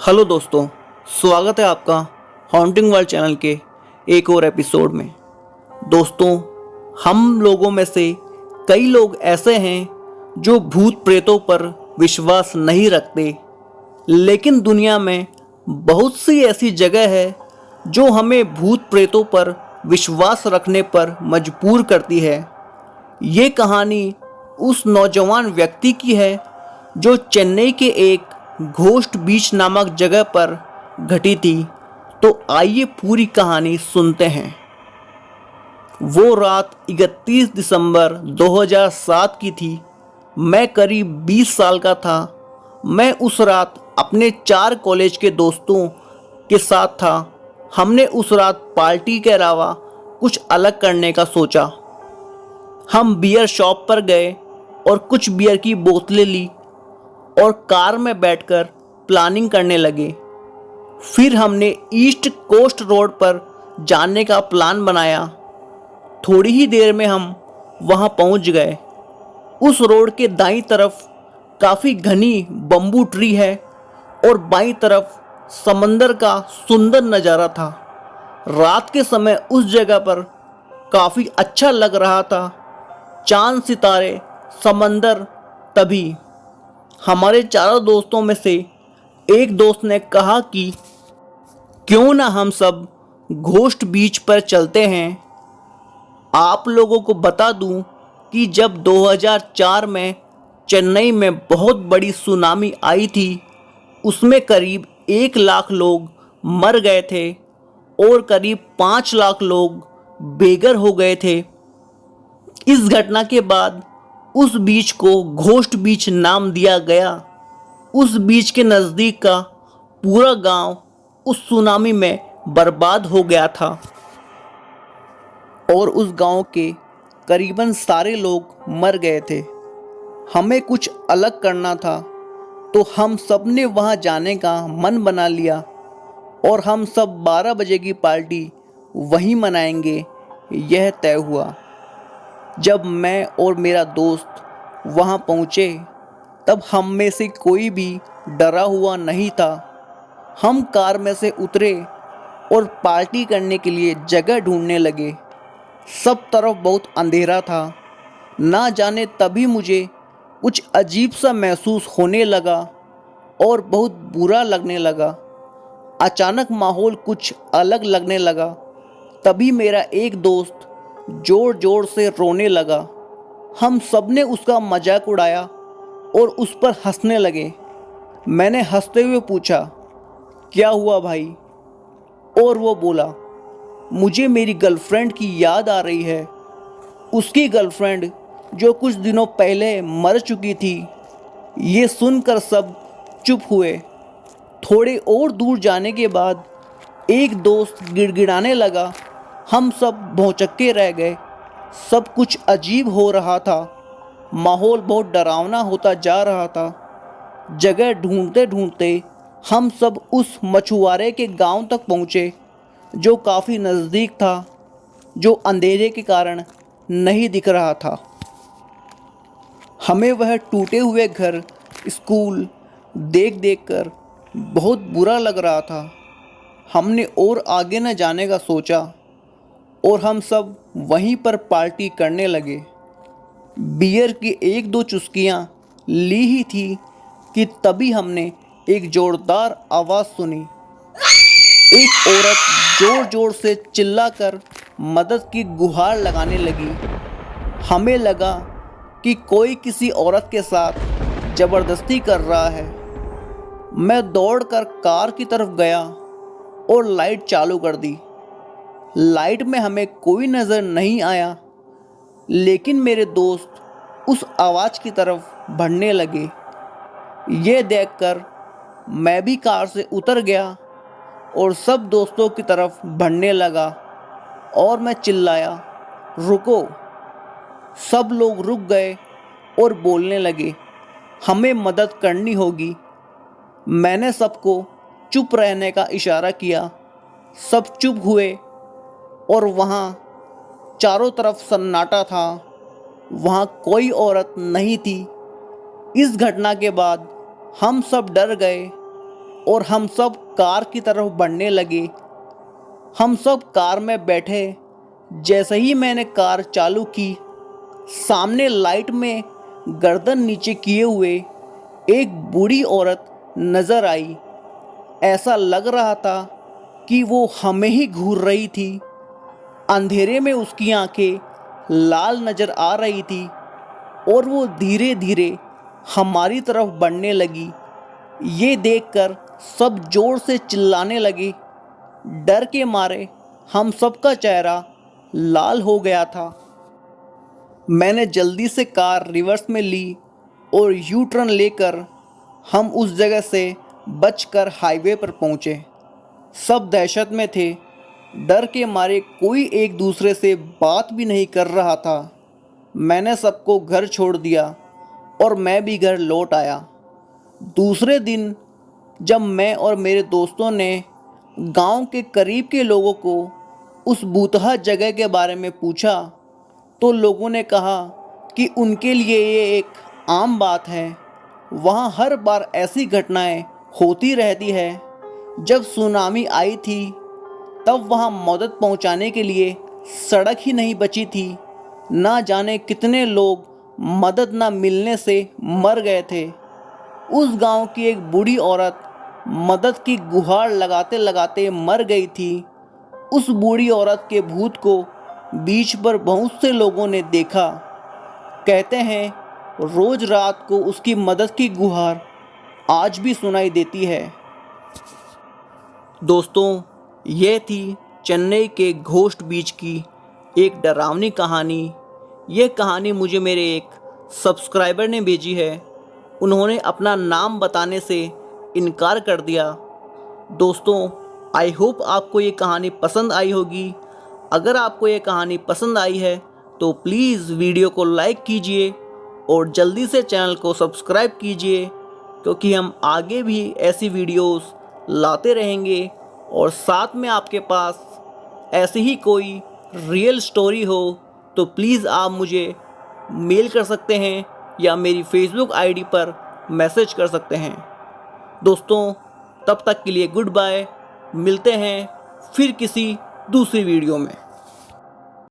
Hello दोस्तों, स्वागत है आपका हॉन्टिंग वर्ल्ड चैनल के एक और एपिसोड में। दोस्तों, हम लोगों में से कई लोग ऐसे हैं जो भूत प्रेतों पर विश्वास नहीं रखते, लेकिन दुनिया में बहुत सी ऐसी जगह है जो हमें भूत प्रेतों पर विश्वास रखने पर मजबूर करती है। ये कहानी उस नौजवान व्यक्ति की है जो चेन्नई के एक घोस्ट बीच नामक जगह पर घटी थी। तो आइए पूरी कहानी सुनते हैं। वो रात 31 दिसंबर 2007 की थी। मैं करीब 20 साल का था। मैं उस रात अपने 4 कॉलेज के दोस्तों के साथ था। हमने उस रात पार्टी के अलावा कुछ अलग करने का सोचा। हम बियर शॉप पर गए और कुछ बियर की बोतलें ली और कार में बैठकर प्लानिंग करने लगे। फिर हमने ईस्ट कोस्ट रोड पर जाने का प्लान बनाया। थोड़ी ही देर में हम वहां पहुंच गए। उस रोड के दाईं तरफ काफ़ी घनी बम्बू ट्री है और बाईं तरफ समंदर का सुंदर नज़ारा था। रात के समय उस जगह पर काफ़ी अच्छा लग रहा था। चांद, सितारे, समंदर। तभी हमारे चारों दोस्तों में से एक दोस्त ने कहा कि क्यों ना हम सब घोस्ट बीच पर चलते हैं। आप लोगों को बता दूं कि जब 2004 में चेन्नई में बहुत बड़ी सुनामी आई थी, उसमें करीब 1 लाख लोग मर गए थे और करीब 5 लाख लोग बेघर हो गए थे। इस घटना के बाद उस बीच को घोस्ट बीच नाम दिया गया। उस बीच के नज़दीक का पूरा गांव उस सुनामी में बर्बाद हो गया था और उस गांव के करीबन सारे लोग मर गए थे। हमें कुछ अलग करना था, तो हम सब ने वहां जाने का मन बना लिया और हम सब 12 बजे की पार्टी वहीं मनाएंगे, यह तय हुआ। जब मैं और मेरा दोस्त वहां पहुंचे, तब हम में से कोई भी डरा हुआ नहीं था। हम कार में से उतरे और पार्टी करने के लिए जगह ढूंढने लगे। सब तरफ बहुत अंधेरा था। ना जाने तभी मुझे कुछ अजीब सा महसूस होने लगा और बहुत बुरा लगने लगा। अचानक माहौल कुछ अलग लगने लगा। तभी मेरा एक दोस्त जोर जोर से रोने लगा। हम सब ने उसका मजाक उड़ाया और उस पर हंसने लगे। मैंने हंसते हुए पूछा, क्या हुआ भाई? और वो बोला, मुझे मेरी गर्लफ्रेंड की याद आ रही है। उसकी गर्लफ्रेंड जो कुछ दिनों पहले मर चुकी थी। ये सुनकर सब चुप हुए। थोड़े और दूर जाने के बाद एक दोस्त गिड़गिड़ाने लगा। हम सब भौंचक्के रह गए। सब कुछ अजीब हो रहा था। माहौल बहुत डरावना होता जा रहा था। जगह ढूंढते ढूंढते हम सब उस मछुआरे के गांव तक पहुँचे, जो काफ़ी नज़दीक था, जो अंधेरे के कारण नहीं दिख रहा था। हमें वह टूटे हुए घर, स्कूल देख देख कर बहुत बुरा लग रहा था। हमने और आगे न जाने का सोचा और हम सब वहीं पर पार्टी करने लगे। बियर की 1-2 चुस्कियाँ ली ही थी कि तभी हमने एक जोरदार आवाज़ सुनी। एक औरत जोर जोर से चिल्लाकर मदद की गुहार लगाने लगी। हमें लगा कि कोई किसी औरत के साथ ज़बरदस्ती कर रहा है। मैं दौड़कर कार की तरफ गया और लाइट चालू कर दी। लाइट में हमें कोई नज़र नहीं आया, लेकिन मेरे दोस्त उस आवाज़ की तरफ बढ़ने लगे। ये देखकर मैं भी कार से उतर गया और सब दोस्तों की तरफ बढ़ने लगा और मैं चिल्लाया, रुको! सब लोग रुक गए और बोलने लगे, हमें मदद करनी होगी। मैंने सबको चुप रहने का इशारा किया। सब चुप हुए और वहाँ चारों तरफ सन्नाटा था। वहाँ कोई औरत नहीं थी। इस घटना के बाद हम सब डर गए और हम सब कार की तरफ बढ़ने लगे। हम सब कार में बैठे। जैसे ही मैंने कार चालू की, सामने लाइट में गर्दन नीचे किए हुए एक बूढ़ी औरत नज़र आई। ऐसा लग रहा था कि वो हमें ही घूर रही थी। अंधेरे में उसकी आंखें लाल नज़र आ रही थी और वो धीरे धीरे हमारी तरफ बढ़ने लगी। ये देखकर सब जोर से चिल्लाने लगे। डर के मारे हम सबका चेहरा लाल हो गया था। मैंने जल्दी से कार रिवर्स में ली और यू टर्न लेकर हम उस जगह से बचकर हाईवे पर पहुँचे। सब दहशत में थे। डर के मारे कोई एक दूसरे से बात भी नहीं कर रहा था। मैंने सबको घर छोड़ दिया और मैं भी घर लौट आया। दूसरे दिन जब मैं और मेरे दोस्तों ने गांव के करीब के लोगों को उस भूतहा जगह के बारे में पूछा तो लोगों ने कहा कि उनके लिए ये एक आम बात है। वहाँ हर बार ऐसी घटनाएं होती रहती है। जब सुनामी आई थी तब वहाँ मदद पहुँचाने के लिए सड़क ही नहीं बची थी। ना जाने कितने लोग मदद न मिलने से मर गए थे। उस गांव की एक बूढ़ी औरत मदद की गुहार लगाते लगाते मर गई थी। उस बूढ़ी औरत के भूत को बीच पर बहुत से लोगों ने देखा। कहते हैं रोज रात को उसकी मदद की गुहार आज भी सुनाई देती है। दोस्तों, ये थी चेन्नई के घोस्ट बीच की एक डरावनी कहानी। ये कहानी मुझे मेरे एक सब्सक्राइबर ने भेजी है। उन्होंने अपना नाम बताने से इनकार कर दिया। दोस्तों, आई होप आपको ये कहानी पसंद आई होगी। अगर आपको ये कहानी पसंद आई है तो प्लीज़ वीडियो को लाइक कीजिए और जल्दी से चैनल को सब्सक्राइब कीजिए, क्योंकि हम आगे भी ऐसी वीडियोस लाते रहेंगे। और साथ में आपके पास ऐसी ही कोई रियल स्टोरी हो तो प्लीज़ आप मुझे मेल कर सकते हैं या मेरी फेसबुक आईडी पर मैसेज कर सकते हैं। दोस्तों, तब तक के लिए गुड बाय। मिलते हैं फिर किसी दूसरी वीडियो में।